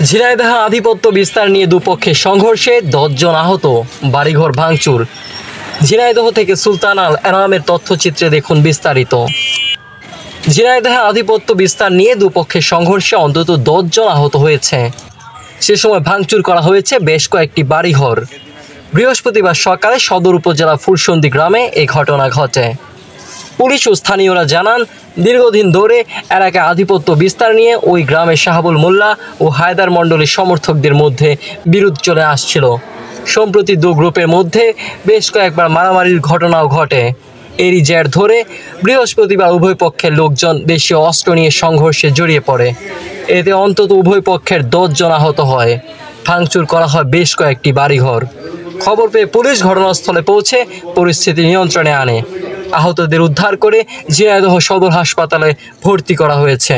ঝিনাইদহ আধিপত্য বিস্তার নিয়ে দুপক্ষের সংঘর্ষে 10 জন আহত, বাড়িঘর ভাঙচুর। ঝিনাইদহ থেকে সুলতান আল এনামের তথ্যচিত্রে দেখুন বিস্তারিত। ঝিনাইদহে আধিপত্য বিস্তার নিয়ে দুপক্ষের সংঘর্ষে অন্তত 10 জন আহত হয়েছে। সে সময় ভাঙচুর করা হয়েছে বেশ কয়েকটি বাড়িঘর। বৃহস্পতিবার সকালে সদর উপজেলা ফুলসন্দি গ্রামে এই ঘটনা ঘটে। পুলিশ ও স্থানীয়রা জানান, দীর্ঘদিন ধরে এলাকায় আধিপত্য বিস্তার নিয়ে ওই গ্রামের শাহাবুল মোল্লা ও হায়দার মণ্ডলের সমর্থকদের মধ্যে বিরোধ চলে আসছিল। সম্প্রতি দু গ্রুপের মধ্যে বেশ কয়েকবার মারামারির ঘটনাও ঘটে। এরই জের ধরে বৃহস্পতিবার উভয় পক্ষের লোকজন দেশীয় অস্ত্র নিয়ে সংঘর্ষে জড়িয়ে পড়ে। এতে অন্তত উভয় পক্ষের 10 জন আহত হয়। ভাঙচুর করা হয় বেশ কয়েকটি বাড়িঘর। খবর পেয়ে পুলিশ ঘটনাস্থলে পৌঁছে পরিস্থিতি নিয়ন্ত্রণে আনে। আহতদের উদ্ধার করে ঝিনাইদহ সদর হাসপাতালে ভর্তি করা হয়েছে।